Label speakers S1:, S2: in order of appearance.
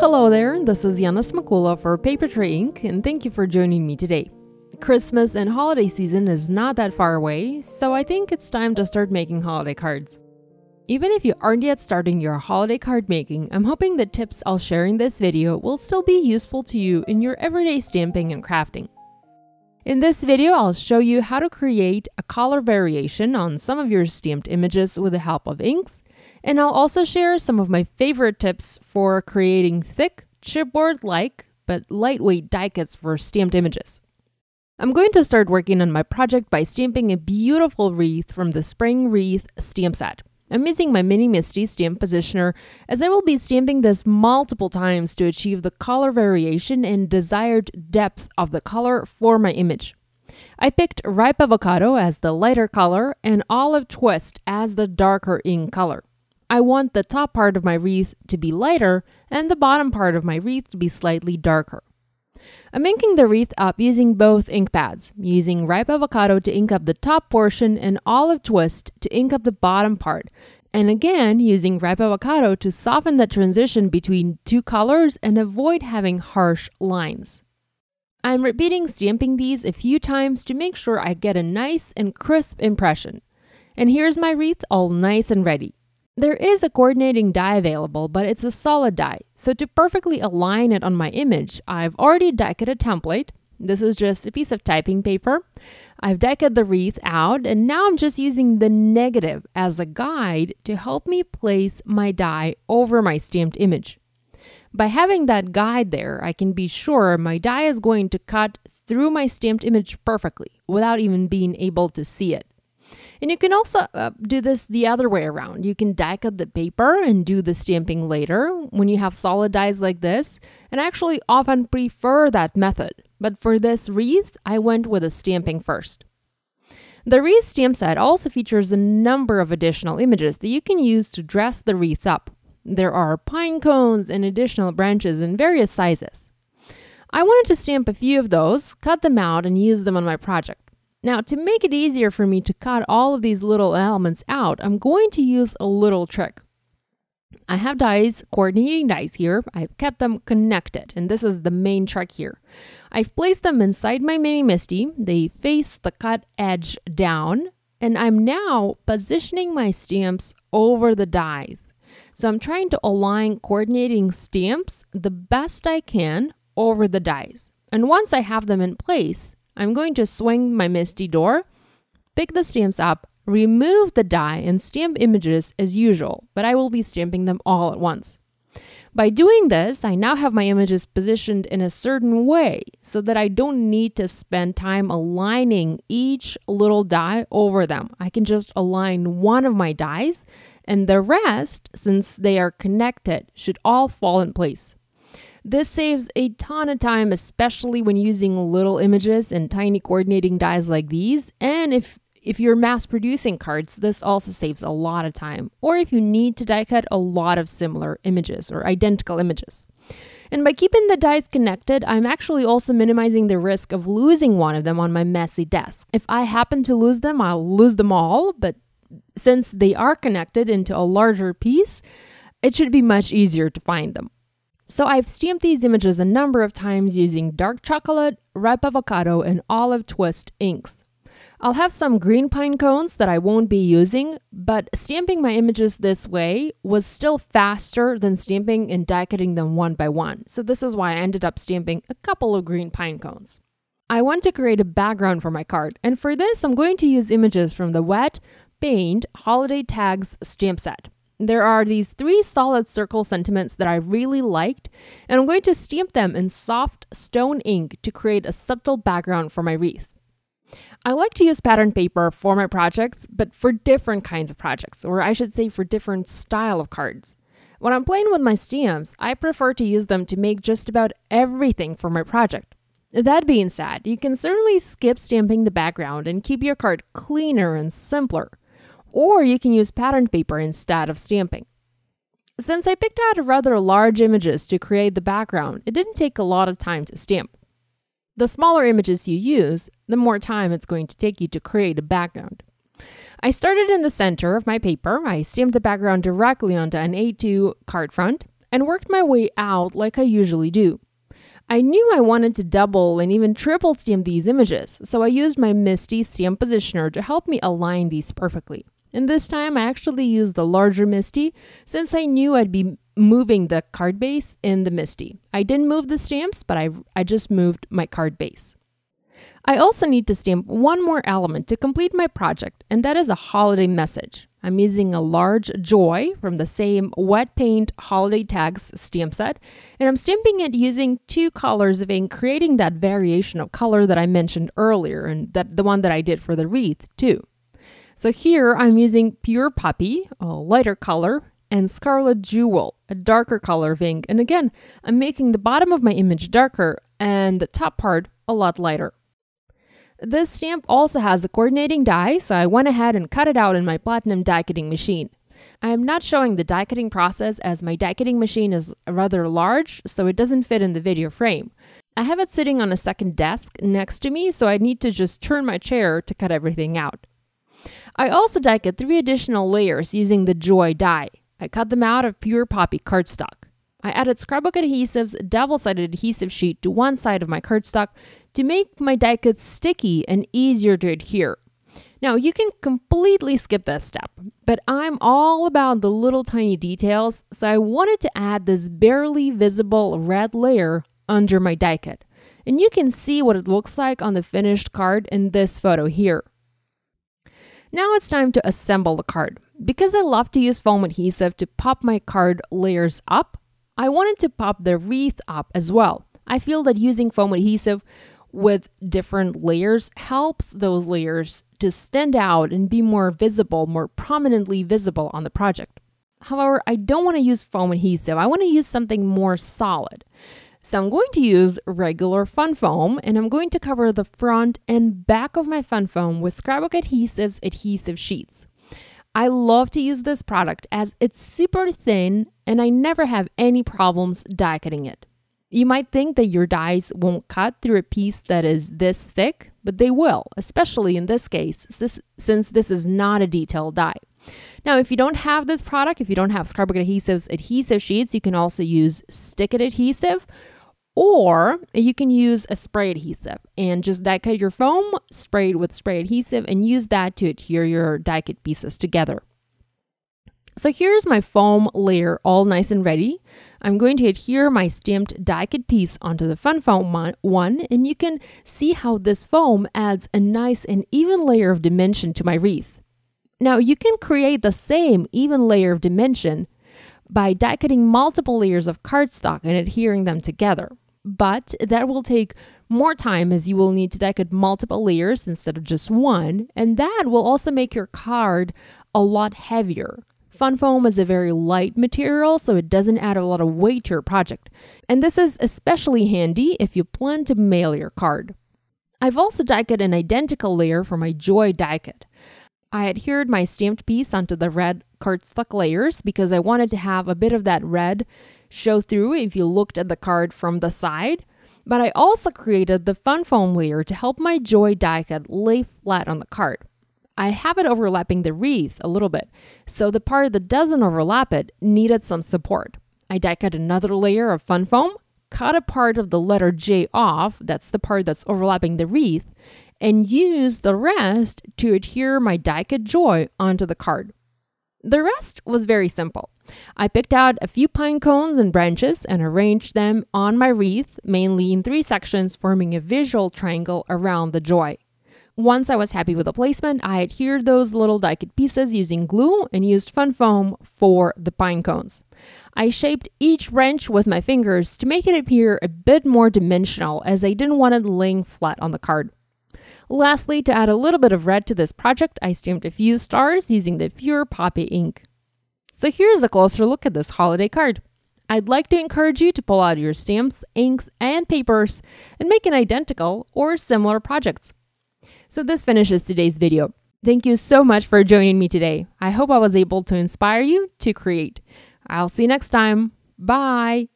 S1: Hello there, this is Yana Smakula for Paper Tray Ink, and thank you for joining me today. Christmas and holiday season is not that far away, so I think it's time to start making holiday cards. Even if you aren't yet starting your holiday card making, I'm hoping the tips I'll share in this video will still be useful to you in your everyday stamping and crafting. In this video, I'll show you how to create a color variation on some of your stamped images with the help of inks, and I'll also share some of my favorite tips for creating thick, chipboard-like, but lightweight die cuts for stamped images. I'm going to start working on my project by stamping a beautiful wreath from the Spring Wreath stamp set. I'm using my Mini Misty stamp positioner as I will be stamping this multiple times to achieve the color variation and desired depth of the color for my image. I picked ripe avocado as the lighter color and olive twist as the darker ink color. I want the top part of my wreath to be lighter and the bottom part of my wreath to be slightly darker. I'm inking the wreath up using both ink pads, using ripe avocado to ink up the top portion and olive twist to ink up the bottom part, and again using ripe avocado to soften the transition between two colors and avoid having harsh lines. I'm repeating stamping these a few times to make sure I get a nice and crisp impression. And here's my wreath all nice and ready. There is a coordinating die available, but it's a solid die. So to perfectly align it on my image, I've already die cut a template. This is just a piece of typing paper. I've die cut the wreath out, and now I'm just using the negative as a guide to help me place my die over my stamped image. By having that guide there, I can be sure my die is going to cut through my stamped image perfectly without even being able to see it. And you can also do this the other way around. You can die cut the paper and do the stamping later when you have solid dies like this, and I actually often prefer that method. But for this wreath, I went with the stamping first. The wreath stamp set also features a number of additional images that you can use to dress the wreath up. There are pine cones and additional branches in various sizes. I wanted to stamp a few of those, cut them out, and use them on my project. Now, to make it easier for me to cut all of these little elements out, I'm going to use a little trick. I have dies, coordinating dies here. I've kept them connected, and this is the main trick here. I've placed them inside my Mini Misty. They face the cut edge down, and I'm now positioning my stamps over the dies. So I'm trying to align coordinating stamps the best I can over the dies. And once I have them in place, I'm going to swing my Misty door, pick the stamps up, remove the die, and stamp images as usual, but I will be stamping them all at once. By doing this, I now have my images positioned in a certain way so that I don't need to spend time aligning each little die over them. I can just align one of my dies, and the rest, since they are connected, should all fall in place. This saves a ton of time, especially when using little images and tiny coordinating dies like these. And if you're mass producing cards, this also saves a lot of time. Or if you need to die cut a lot of similar images or identical images. And by keeping the dies connected, I'm actually also minimizing the risk of losing one of them on my messy desk. If I happen to lose them, I'll lose them all. But since they are connected into a larger piece, it should be much easier to find them. So I've stamped these images a number of times using dark chocolate, ripe avocado, and olive twist inks. I'll have some green pine cones that I won't be using, but stamping my images this way was still faster than stamping and die cutting them one by one. So this is why I ended up stamping a couple of green pine cones. I want to create a background for my card, and for this I'm going to use images from the Wet Paint Holiday Tags stamp set. There are these 3 solid circle sentiments that I really liked, and I'm going to stamp them in soft stone ink to create a subtle background for my wreath. I like to use pattern paper for my projects, but for different kinds of projects, or I should say for different style of cards. When I'm playing with my stamps, I prefer to use them to make just about everything for my project. That being said, you can certainly skip stamping the background and keep your card cleaner and simpler. Or you can use pattern paper instead of stamping. Since I picked out rather large images to create the background, it didn't take a lot of time to stamp. The smaller images you use, the more time it's going to take you to create a background. I started in the center of my paper. I stamped the background directly onto an A2 card front, and worked my way out like I usually do. I knew I wanted to double and even triple stamp these images, so I used my MISTI stamp positioner to help me align these perfectly. And this time I actually used the larger MISTI since I knew I'd be moving the card base in the MISTI. I didn't move the stamps, but I just moved my card base. I also need to stamp one more element to complete my project, and that is a holiday message. I'm using a large Joy from the same wet paint holiday tags stamp set, and I'm stamping it using 2 colors of ink, creating that variation of color that I mentioned earlier, and the one that I did for the wreath too. So here I'm using Pure Poppy, a lighter color, and Scarlet Jewel, a darker color of ink, and again, I'm making the bottom of my image darker and the top part a lot lighter. This stamp also has a coordinating die, so I went ahead and cut it out in my platinum die cutting machine. I am not showing the die cutting process as my die cutting machine is rather large, so it doesn't fit in the video frame. I have it sitting on a second desk next to me, so I need to just turn my chair to cut everything out. I also die cut 3 additional layers using the Joy die. I cut them out of Pure Poppy cardstock. I added scrapbook adhesive's double-sided adhesive sheet to one side of my cardstock to make my die cuts sticky and easier to adhere. Now, you can completely skip this step, but I'm all about the little tiny details, so I wanted to add this barely visible red layer under my die cut. And you can see what it looks like on the finished card in this photo here. Now it's time to assemble the card. Because I love to use foam adhesive to pop my card layers up, I wanted to pop the wreath up as well. I feel that using foam adhesive with different layers helps those layers to stand out and be more visible, more prominently visible on the project. However, I don't want to use foam adhesive. I want to use something more solid. So I'm going to use regular fun foam, and I'm going to cover the front and back of my fun foam with scrapbook adhesive's adhesive sheets. I love to use this product as it's super thin and I never have any problems die cutting it. You might think that your dies won't cut through a piece that is this thick, but they will, especially in this case, since this is not a detailed die. Now, if you don't have this product, if you don't have scrapbook adhesive's adhesive sheets, you can also use stick-it adhesive, or you can use a spray adhesive and just die cut your foam, spray it with spray adhesive, and use that to adhere your die cut pieces together. So here's my foam layer all nice and ready. I'm going to adhere my stamped die cut piece onto the fun foam one, and you can see how this foam adds a nice and even layer of dimension to my wreath. Now you can create the same even layer of dimension by die cutting multiple layers of cardstock and adhering them together. But that will take more time as you will need to die cut multiple layers instead of just one, and that will also make your card a lot heavier. Fun foam is a very light material, so it doesn't add a lot of weight to your project. And this is especially handy if you plan to mail your card. I've also die cut an identical layer for my Joy die cut. I adhered my stamped piece onto the red cardstock layers because I wanted to have a bit of that red show through if you looked at the card from the side. But I also created the fun foam layer to help my Joy die cut lay flat on the card. I have it overlapping the wreath a little bit, so the part that doesn't overlap it needed some support. I die cut another layer of fun foam, cut a part of the letter J off, that's the part that's overlapping the wreath, and use the rest to adhere my die cut Joy onto the card. The rest was very simple. I picked out a few pine cones and branches and arranged them on my wreath, mainly in 3 sections, forming a visual triangle around the Joy. Once I was happy with the placement, I adhered those little die cut pieces using glue and used fun foam for the pine cones. I shaped each wrench with my fingers to make it appear a bit more dimensional, as I didn't want it laying flat on the card. Lastly, to add a little bit of red to this project, I stamped a few stars using the Pure Poppy ink. So here's a closer look at this holiday card. I'd like to encourage you to pull out your stamps, inks, and papers and make an identical or similar projects. So this finishes today's video. Thank you so much for joining me today. I hope I was able to inspire you to create. I'll see you next time. Bye!